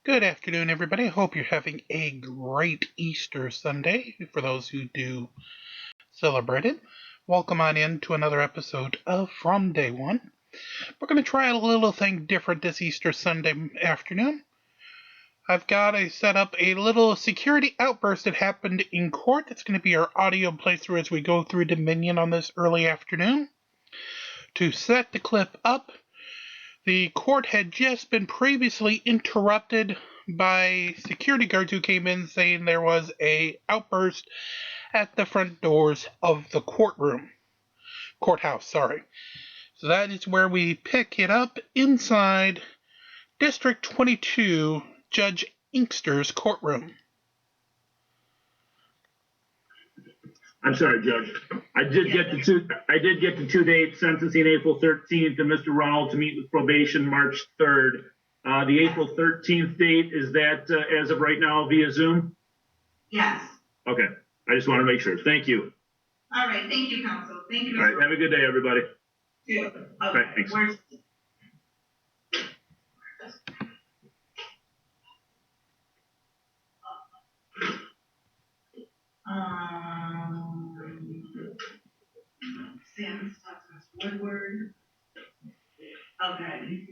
Good afternoon, everybody. I hope you're having a great Easter Sunday for those who do celebrate it. Welcome on in to another episode of From Day One. We're going to try a little thing different this Easter Sunday afternoon. I've got set up a little security outburst that happened in court. It's going to be our audio playthrough as we go through Dominion on this early afternoon. To set the clip up, the court had just been previously interrupted by security guards who came in saying there was a outburst at the front doors of the courthouse. So that is where we pick it up inside District 22 Judge Inkster's courtroom. I'm sorry, Judge. I did get the two date sentencing April 13th and Mr. Ronald to meet with probation March 3rd. The April 13th date, is that as of right now via Zoom? Yes. Okay. I just want to make sure. Thank you. All right. Thank you, counsel. Thank you. All right. Have a good day, everybody. Yeah. Okay. Thanks. Where's Sam Woodward. Okay.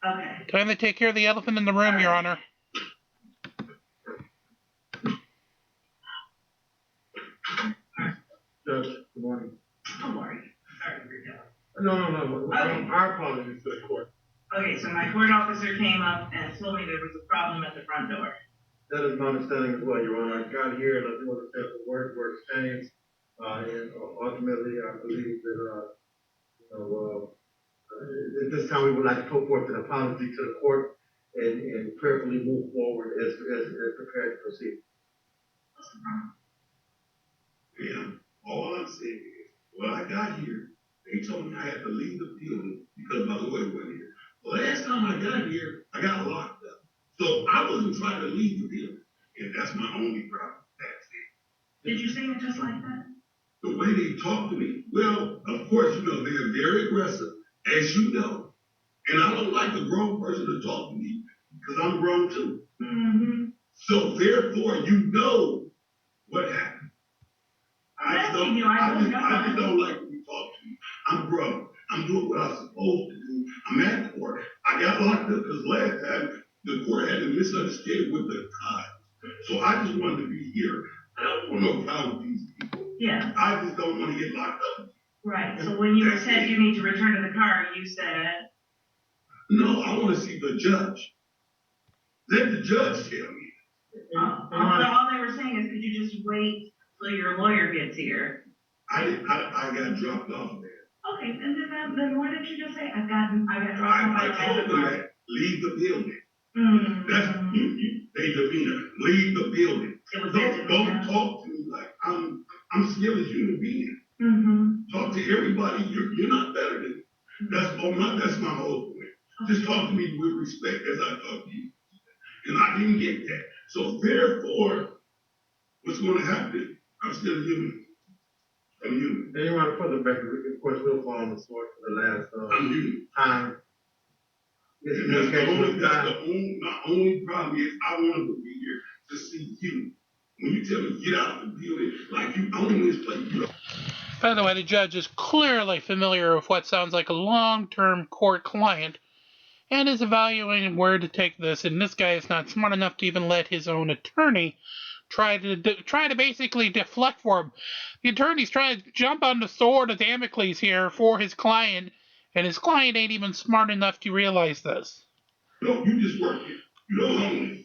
Okay. Time to take care of the elephant in the room, Your Honor. Judge, good morning. Don't worry. Sorry for your No. Okay. Our apologies to the court. Okay, so my court officer came up and told me there was a problem at the front door. That is my understanding as well, Your Honor. I got here and I do understand the word were exchanged. And ultimately, I believe that, at this time we would like to put forth an apology to the court and prayerfully move forward as prepared to proceed. What's the problem? Yeah, all I'm saying is, when I got here, they told me I had to leave the building because my lawyer wasn't here. The last time I got here, I got locked up. So I wasn't trying to leave the building. And that's my only problem. That's it. Did you say it just like that? The way they talk to me, well, of course, they're very aggressive, as you know. And I don't like a grown person to talk to me because I'm grown too. Mm-hmm. So therefore, you know what happened. I just don't like when you talk to me. I'm grown. I'm doing what I'm supposed to do. I'm at court. I got locked up because last time the court had a misunderstanding with the times. So I just wanted to be here. I don't want no problem with these people. Yeah. I just don't want to get locked up. Right. So when you said you need to return to the car, you said? No, I want to see the judge. Let the judge tell me. All they were saying is, could you just wait till your lawyer gets here? I got dropped off there. Okay, and then why didn't you just say, I got dropped off I told them that, leave the building. Mm-hmm. That's they demeanor. Leave the building. Don't talk to me like I'm still a human being. Mm-hmm. Talk to everybody. You're not better than me. That's my whole point. Just talk to me with respect as I talk to you. And I didn't get that. So therefore, what's going to happen? I'm still a human. I'm human. And Your Honor, for the record, of course, we'll fall on the sword for the last I'm human. time. And my only problem is I wanted to be here to see you. When you tell me get out of the building, like you own this place. By the way, the judge is clearly familiar with what sounds like a long-term court client and is evaluating where to take this, and this guy is not smart enough to even let his own attorney try to basically deflect for him. The attorney's trying to jump on the sword of Damocles here for his client, and his client ain't even smart enough to realize this. No, you just work here. You don't own it.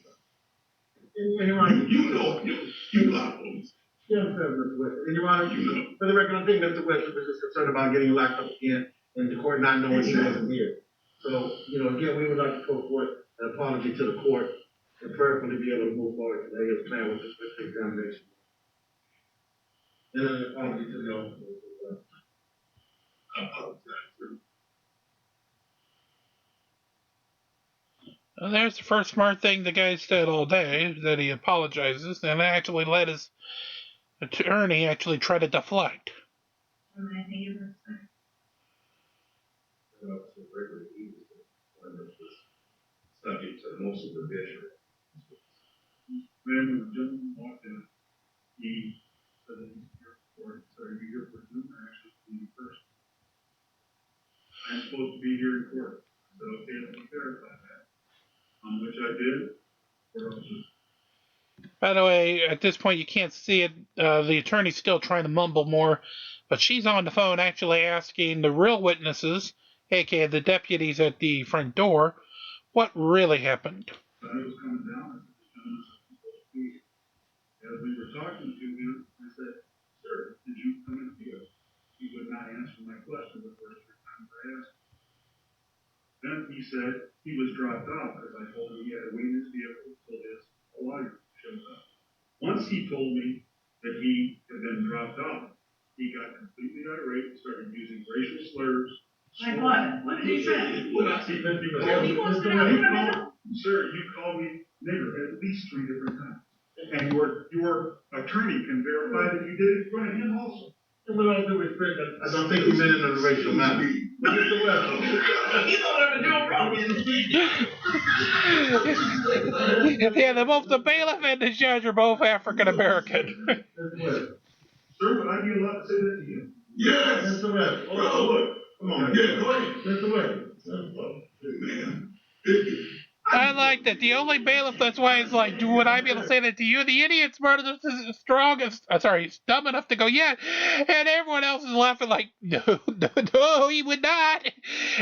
Your Honor, You lie police. yes, Mr. West. And Your Honor, for the record, I think Mr. West was just concerned about getting locked up again and the court not knowing he wasn't here. So, again, we would like to put forth an apology to the court and prayerfully be able to move forward today as planned with the examination. And an apology to the officer. I apologize. Well, there's the first smart thing the guy said all day, that he apologizes, and actually let his attorney actually try to deflect. I think it was Subject to no supervision. Then when the gentleman walked in, he said that he's here for, so are you here for Zoom or actually for you first? I'm supposed to be here in court. So okay, let me verify that. Which I did. By the way, at this point you can't see it. The attorney's still trying to mumble more, but she's on the phone actually asking the real witnesses, aka the deputies at the front door, what really happened. I was coming down, as we were talking to him, I said, sir, did you come in here? He would not answer my question the first 3 times I asked him. Then he said he was dropped off because I told him he had to wait in his vehicle until his lawyer showed up. Once he told me that he had been dropped off, he got completely irate and started using racial slurs. Like what? What did he say? Sir, you called me nigger at least 3 different times. And your attorney can verify that you did it in front of him also. With all due respect, I don't think he meant it in a racial manner. Mr. West. You know what I'm doing wrong. Yeah, both the bailiff and the judge are both African American. Mr. West. Sir, would I be allowed to say that to you? Yes. Mr. West. Oh, look. Come on. Yeah, go ahead. Mr. West. Man. I like that. The only bailiff that's why is like, would I be able to say that to you? The idiot's smart enough, dumb enough to go, yeah. And everyone else is laughing like, no, he would not.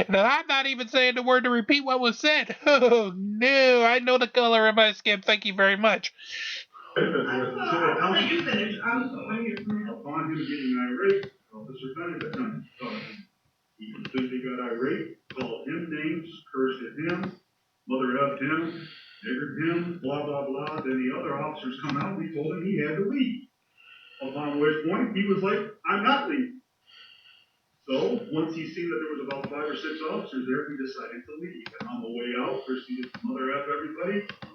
And I'm not even saying the word to repeat what was said. Oh, no, I know the color of my skin. Thank you very much. I'll let you finish. I'm going here for help. Upon him getting irate, Officer Bennett at times called him. He completely got irate, called him names, cursed at him, mother effed him, niggered him, blah, blah, blah. Then the other officers come out and he told him he had to leave. Upon which point, he was like, I'm not leaving. So, once he seen that there was about 5 or 6 officers there, he decided to leave. And on the way out, proceeded to mother F everybody, used the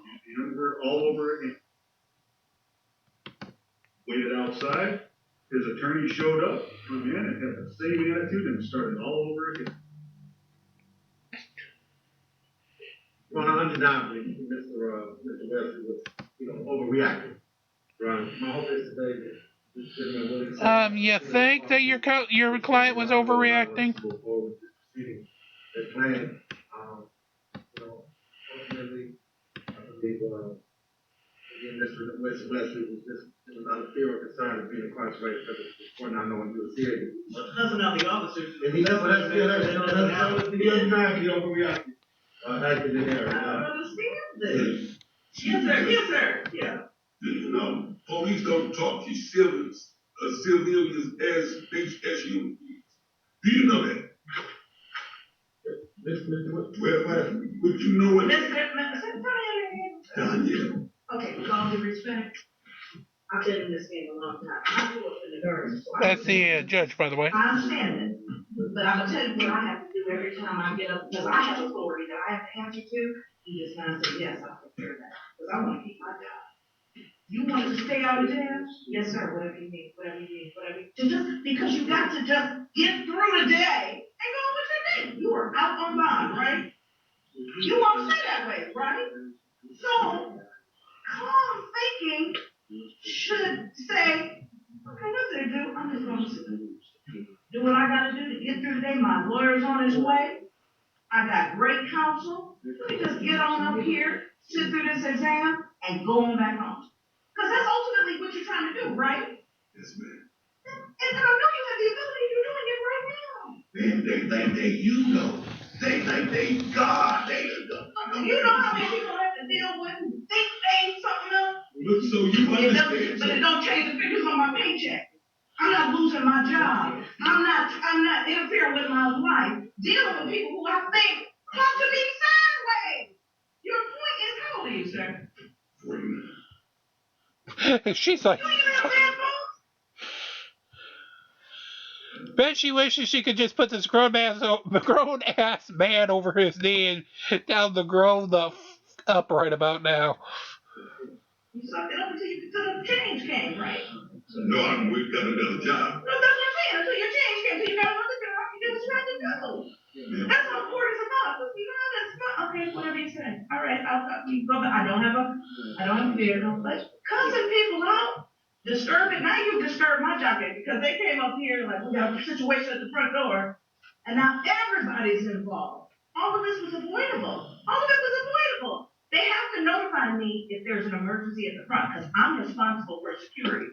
N-word all over again. Waited outside, his attorney showed up, come in, and had the same attitude and started all over again. Well, undeniably, Mr. Wesley was, overreacting. Right. My hope is today that this gentleman will You think that your client was overreacting? Go forward with this proceeding as planned. Ultimately, I believe, again, Mr. Wesley was just out of fear or concern of being incarcerated because of the court not knowing he was here. Doesn't know the officers. And he that's undeniably overreacting. Acted in there. I don't understand this. Yes, sir. Yeah. You know, police don't talk to civilians as human beings. Do you know that? Well, would you know what? Daniel. Okay, with all due respect, I've been in this game a long time. I grew up in the garden. So That's the judge, by the way. I understand it. But I'm going to tell you what I have to do every time I get up, because I have authority that I have to answer to. You just now say, yes, I'll take care of that. Because I want to keep my job. You want to stay out of jail? Yes, sir, whatever you need. Just because you got to just get through the day and go on with your day. You are out on bond, right? You want to stay that way, right? So, calm thinking should say, okay, nothing to do. I'm just going to do what I got to do to get through the day. My lawyer's on his way. I got great counsel. Let me just get on up here, sit through this exam, and go on back home. Because that's ultimately what you're trying to do, right? Yes, ma'am. And I know you have the ability. You're doing it right now. They think they God. You know how many people have to deal with and think they something else? Look, so you understand. But it don't change the figures on my paycheck. I'm not losing my job. I'm not interfering with my life. Dealing with people who I think come to me sideways. Your point is, how old are you, sir? 49. She's like, You even have bad phones? bet she wishes she could just put this grown ass man over his knee and tell him to grow the up right about now. You sucked it up until the change came, right? No, we've got another job. No, that's what I'm saying. Until your change came, until you got another job, you did what you had to do. That's what court is about. You know, that's not Okay, whatever you say. All right, you go, but I don't have a vehicle, but cussing people out, disturbing, now you disturbed my jacket because they came up here like, we got a situation at the front door, and now everybody's involved. All of this was avoidable. All of it was avoidable. They have to notify me if there's an emergency at the front, because I'm responsible for security.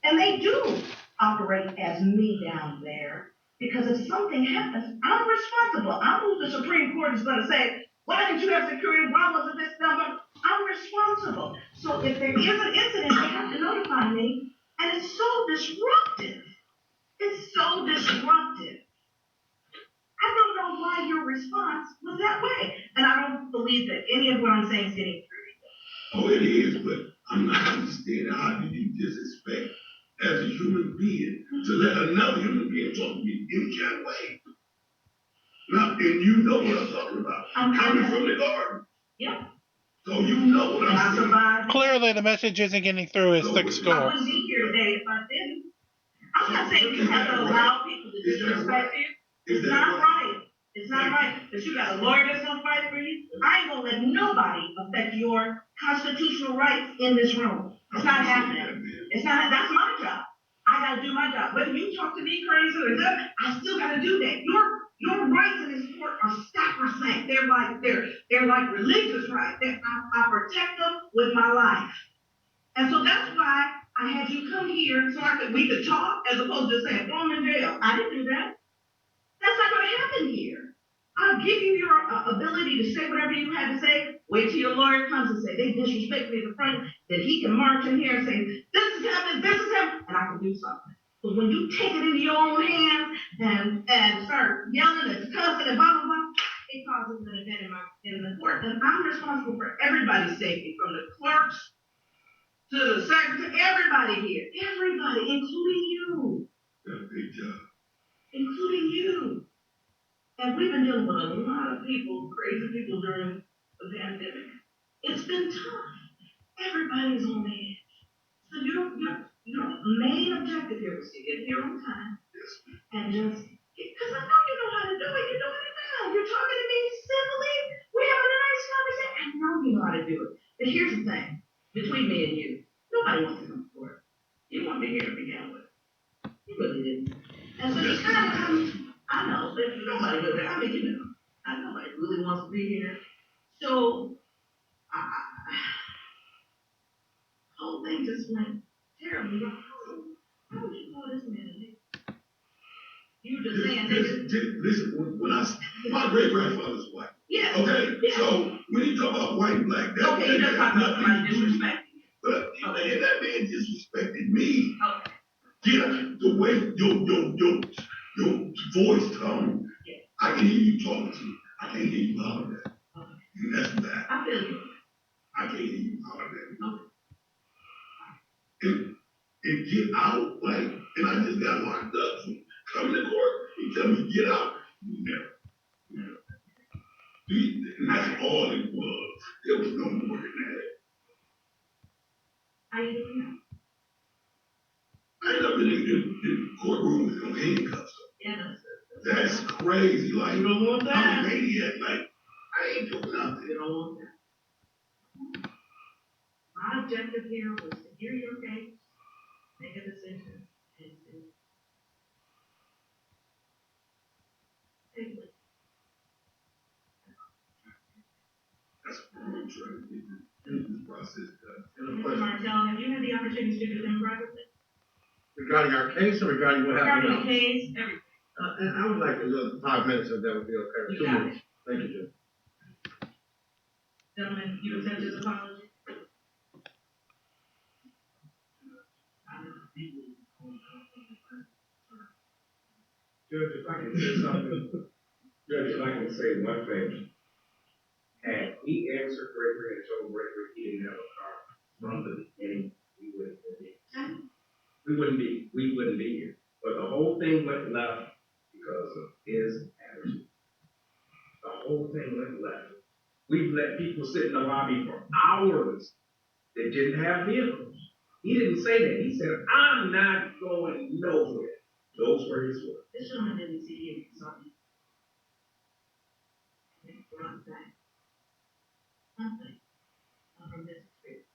And they do operate as me down there, because if something happens, I'm responsible. I'm who the Supreme Court is going to say, why didn't you have security? Why wasn't this number? I'm responsible. So if there is an incident, they have to notify me, and it's so disruptive. It's so disruptive. I don't know why your response was that way. And I don't believe that any of what I'm saying is getting through. Oh, it is, but I'm not understanding how did you disrespect as a human being to let another human being talk to me any kind of way? Now, and you know what I'm talking about. I'm coming from the garden. Yeah. So you know what I'm saying. Clearly, the message isn't getting through his thick skull. I wouldn't be here today if I didn't. I'm not saying you have to allow people to disrespect you. It's not right. It's not right. But you got a lawyer that's gonna fight for you. I ain't gonna let nobody affect your constitutional rights in this room. It's not happening. It's not. That's my job. I gotta do my job. Whether you talk to me crazy or not, I still gotta do that. Your rights in this court are sacrosanct. They're like religious rights. I protect them with my life. And so that's why I had you come here so we could talk as opposed to saying, throw them in jail. I didn't do that. That's not going to happen here. I'll give you your ability to say whatever you had to say. Wait till your lawyer comes and say, they disrespect me at the front, that he can march in here and say, this is happening, and I can do something. But when you take it into your own hands and start yelling and cussing and blah, blah, blah, it causes an event in the court. And I'm responsible for everybody's safety, from the clerks to the secretary, everybody here. Everybody, including you. Good job. Including you. And we've been dealing with a lot of people, crazy people during the pandemic. It's been tough. Everybody's on edge. So your main objective here was to get here on time. Yes. And just, because I know you know how to do it. You're doing it now. You're talking to me civilly. We're having a nice conversation. I know you know how to do it. But here's the thing. Between me and you, nobody wants to come to court. You want me here to begin with. You really didn't. And so you kind of come, I know, but nobody really, I mean, you know, nobody really wants to be here. So, the whole thing just went terribly wrong. How would you call this man a nigga? You were just saying nigga. Listen, my great grandfather's white. Yeah. Okay, yeah. So when you talk about white and black, okay, you just talking about somebody disrespecting you. But okay. That man disrespected me. Okay. Yeah, the way your voice tone, yeah. I can hear you talking to me. I can't hear you holler at. Okay. And that's bad. I feel you. I can't hear you holler at. Okay. And get out, like, and I just got locked up from coming to court. He tell me get out. Never. And that's all it was. There was no more than that. How you doing now? I ain't never been in the courtroom with no handcuffs. Yeah, that's crazy. Like, you don't want that. I'm a maniac. Like, I ain't doing nothing. You don't want that. My objective here was to hear your case, make a decision, and to take it. That's what I'm trying to get this process done. Mr. Martell, have you had the opportunity to speak with them privately? Regarding our case or regarding what happened? Regarding the case, everything. And I would like to 5 minutes if that would be okay. 2 minutes. Thank you, Judge. Gentlemen, you accept his apology? Judge, if I can say something. Judge, if I can say one thing. Had he answered Gregory and told Gregory he didn't have a car from the beginning, we wouldn't be here. We wouldn't be here. But the whole thing went left because of his attitude. The whole thing went left. We've let people sit in the lobby for hours that didn't have vehicles. He didn't say that. He said, I'm not going nowhere. Those were his words. This gentleman didn't see you, sorry. one thing. Nothing. From this experience.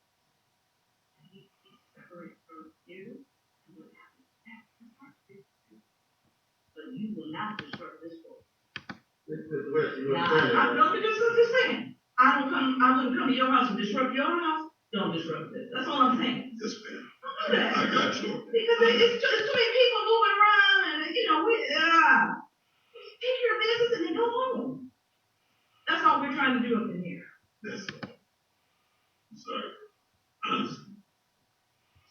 And he's separate from you and what happens next. But you will not disrupt this book. Now, no, because I'm just saying. I wouldn't come to your house and disrupt your house. Don't disrupt it. That's all I'm saying. Yes, ma'am. Don't do that. I got you. Because it's too many people moving around and, take your business and then go home. That's all we're trying to do up in here. That's all. I'm sorry. Honestly.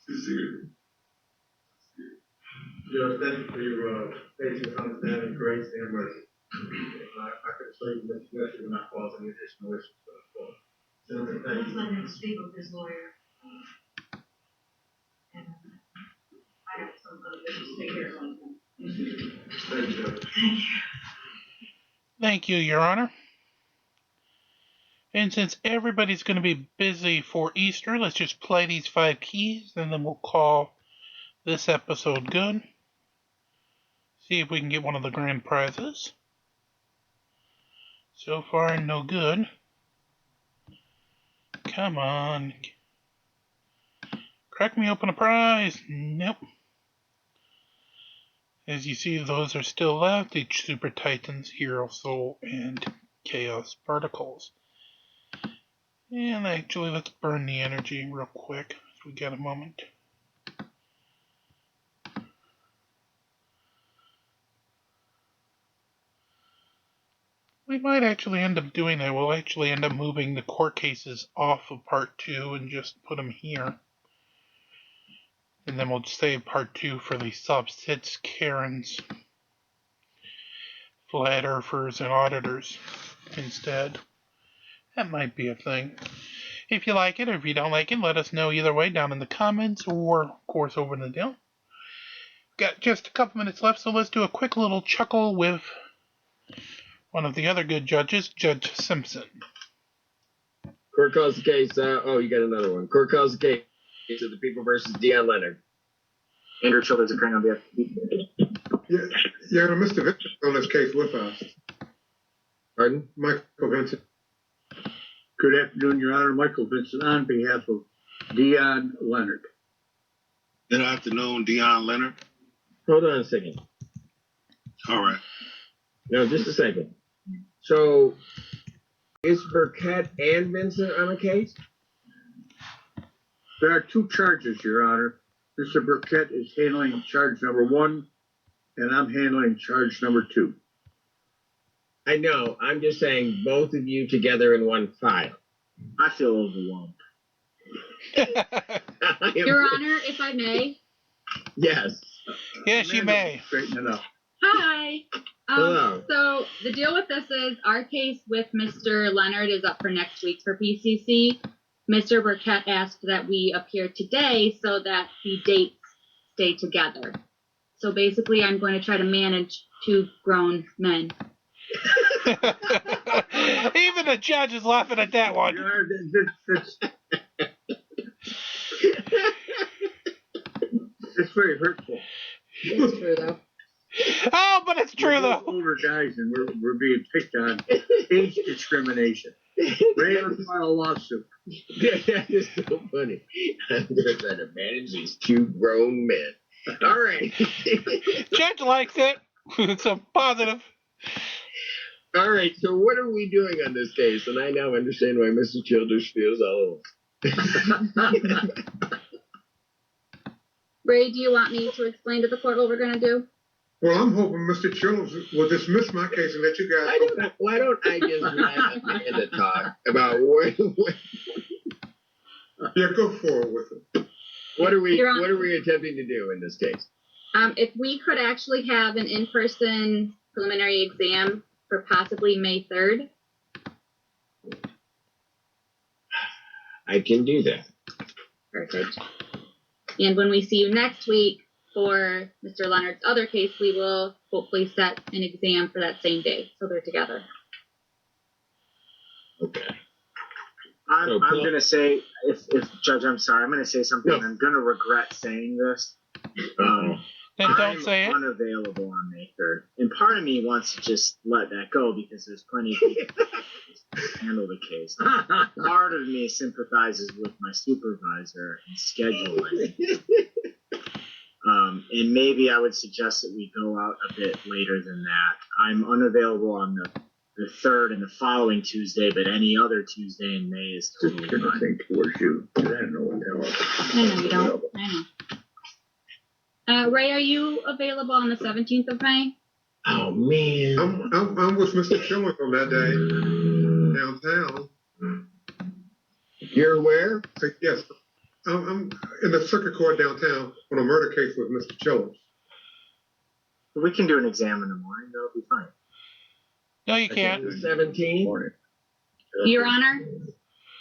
Sincerely. Judge, thank you for your patience, understanding, grace, and mercy. I could show you Mr. Fletcher will not cause any additional issues for the court. Gentlemen, thank Let's you. let him speak with his lawyer. And I got some other business to take care of. Thank you, Judge. Thank you. Thank you, Your Honor. And since everybody's going to be busy for Easter, let's just play these 5 keys, and then we'll call this episode good. See if we can get one of the grand prizes. So far, no good. Come on. Crack me open a prize. Nope. As you see, those are still left. The Super Titans, Hero Soul, and Chaos Particles. And actually, let's burn the energy real quick if we get a moment. We might actually end up doing that. We'll actually end up moving the court cases off of part 2 and just put them here. And then we'll save part 2 for the subsets, Karens, flat earthers, and auditors instead. That might be a thing. If you like it or if you don't like it, let us know either way down in the comments or, of course, over in the deal. Got just a couple minutes left, so let's do a quick little chuckle with one of the other good judges, Judge Simpson. Court calls the case. You got another one. Court calls the case of the people versus Deion Leonard. Andrew Childers occurring on behalf of the people. Yeah, Mr. Vincent on this case with us. Pardon? Michael Vincent. Good afternoon, Your Honor. Michael Vincent on behalf of Deion Leonard. Good afternoon, Deion Leonard. Hold on a second. All right. No, just a second. So, is Burkett and Vincent on the case? There are 2 charges, Your Honor. Mr. Burkett is handling charge number 1, and I'm handling charge number 2. I know. I'm just saying both of you together in one file. I feel overwhelmed. Your Honor, if I may. Yes. Yes, you may. Straighten it up. Hi. Hello. So the deal with this is our case with Mr. Leonard is up for next week for PCC. Mr. Burkett asked that we appear today so that the dates stay together. So basically, I'm going to try to manage 2 grown men. Even the judge is laughing at that one. Your Honor, it's very hurtful. It's true, though. Oh, but it's true, We're though. both older guys, and we're being picked on. Age discrimination. Ready to file a lawsuit. That is so funny. I'm going to try to manage these 2 grown men. All right. Judge likes it. It's a positive. All right. So what are we doing on this case? And I now understand why Mr. Childers feels all alone. Ray, do you want me to explain to the court what we're going to do? Well, I'm hoping Mr. Childers will dismiss my case and let you guys go. Why don't I just let Amanda talk about Yeah, go forward with it. what are we attempting to do in this case? If we could actually have an in-person preliminary exam for possibly May 3rd. I can do that. Perfect. And when we see you next week for Mr. Leonard's other case, we will hopefully set an exam for that same day, so they're together. Okay. I'm going to say, if Judge, I'm sorry, I'm going to say something. No. I'm going to regret saying this. Then don't say it. I'm unavailable on May 3rd. And part of me wants to just let that go because there's plenty of people to handle the case. Part of me sympathizes with my supervisor in scheduling. And maybe I would suggest that we go out a bit later than that. I'm unavailable on the 3rd and the following Tuesday, but any other Tuesday in May is totally fine. Think towards you. I don't know what the hell. I know you don't. I know. Ray, are you available on the 17th of May? Oh man. I'm with Mr. Chiller on that day downtown. You're where? Yes, I'm in the circuit court downtown on a murder case with Mr. Childers. We can do an exam in the morning. That'll be fine. No, you can't. 17. Your Honor,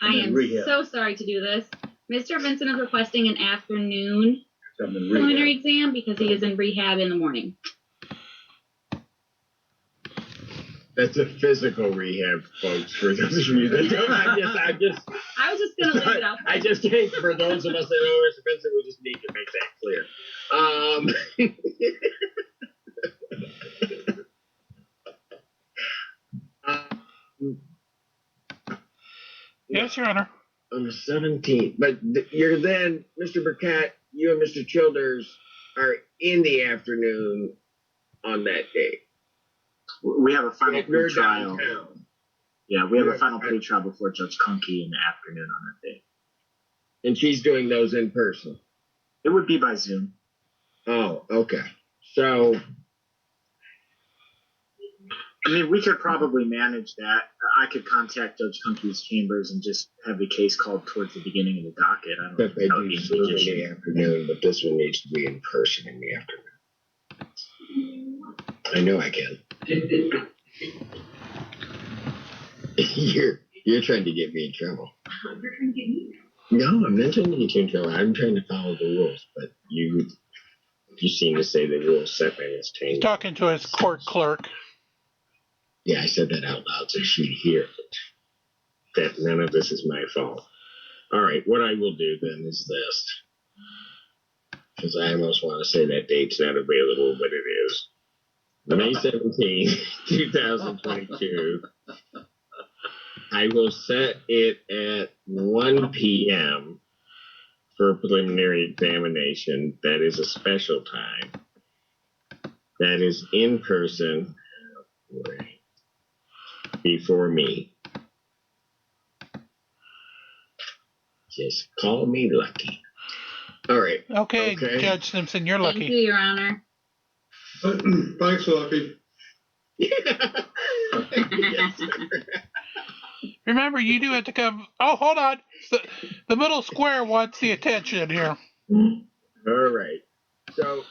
I am Rehab. so sorry to do this. Mr. Vincent is requesting an afternoon Something preliminary exam because he is in rehab in the morning. That's a physical rehab, folks. For those of you that don't, I was just gonna leave it out. I just think for those of us that know Mr. Vincent, we just need to make that clear. Yes, Your Honor. On the 17th, but you're then, Mr. Burkett, you and Mr. Childers are in the afternoon on that day. We have a final We're pre-trial. downtown. Yeah, we have a final pre-trial before Judge Kunke in the afternoon on that day. And she's doing those in person. It would be by Zoom. Oh, okay. So, I mean, we could probably manage that. I could contact Judge Kunke's chambers and just have the case called towards the beginning of the docket. I don't but they know. That would do be Zoom in sufficient. the afternoon, but this one needs to be in person in the afternoon. I know I can. You're trying to get me in trouble. You're trying to get me. No, I'm not trying to get you in trouble. I'm trying to follow the rules, but you seem to say the rules set by Ms. He's Taylor. talking to his court clerk. Yeah, I said that out loud so she'd hear it. That none of this is my fault. All right, what I will do then is this. Because I almost want to say that date's not available, but it is. May 17, 2022. I will set it at 1 p.m. for preliminary examination. That is a special time. That is in person before me. Just call me lucky. All right. Okay, Okay. Judge Simpson, you're Thank lucky. you, Your Honor. Thanks, Lucky. Yes, sir. Remember, you do have to come. Oh, hold on. The middle square wants the attention here. All right. So,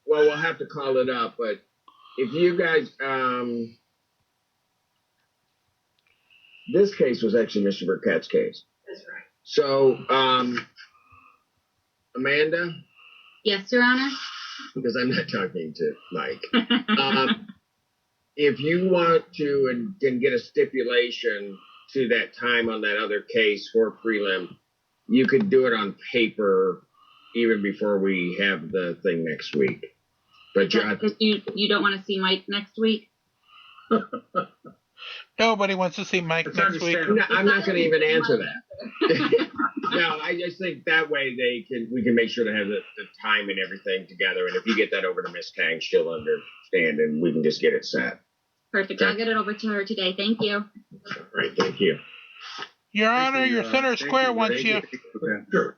we'll have to call it up, but if you guys, this case was actually Mr. Burkett's case. That's right. So, Amanda, Yes, Your Honor. because I'm not talking to Mike, if you want to and can get a stipulation to that time on that other case for prelim, you could do it on paper even before we have the thing next week. But Because you don't want to see Mike next week? Nobody wants to see Mike It's next week. understandable. I'm not going to even answer that. No, I just think that way we can make sure to have the time and everything together. And if you get that over to Miss Tang, she'll understand and we can just get it set. Perfect. I'll get it over to her today. Thank you. All right, thank you. Your Honor, your center Thank square wants Ray. you. Sure.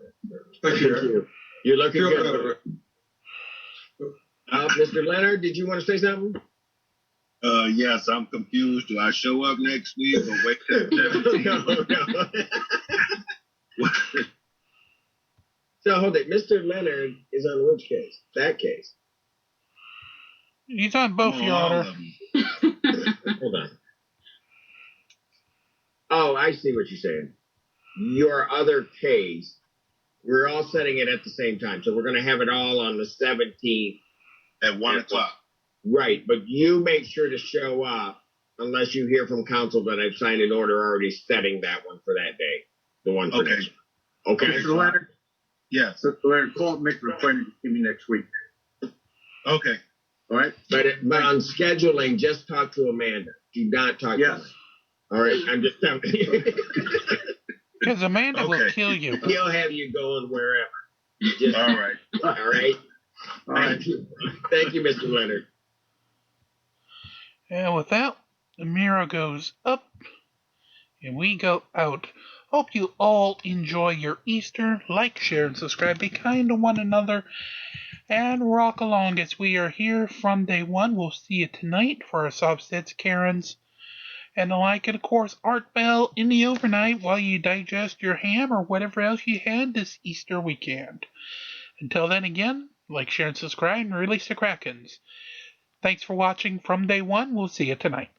Thank you. You're looking Feel good. better. Mr. Leonard, did you want to say something? Yes, I'm confused. Do I show up next week or wait till the 17th? No. So hold it. Mr. Leonard is on which case? That case. He's on both, Your Honor. Hold on. Oh, I see what you're saying. Your other case, we're all setting it at the same time. So we're going to have it all on the 17th. At 1 o'clock. Right, but you make sure to show up unless you hear from council that I've signed an order already setting that one for that day. The one for Okay. next. Okay. Mr. Leonard, Yes. Mr. Leonard, call and make an appointment to see me next week. Okay. All right. But on scheduling, just talk to Amanda. Do not talk to Yes. me. All right. I'm just telling you. Because Amanda will Okay. kill you. He'll have you going wherever. Just, All right. all right. All right. Thank you. Thank you, Mr. Leonard. And with that, the mirror goes up and we go out. Hope you all enjoy your Easter. Like, share, and subscribe. Be kind to one another and rock along as we are here from day one. We'll see you tonight for our Subsets, Karens, and the like. And of course, Art Bell in the overnight while you digest your ham or whatever else you had this Easter weekend. Until then, again, like, share, and subscribe, and release the Krakens. Thanks for watching from day one. We'll see you tonight.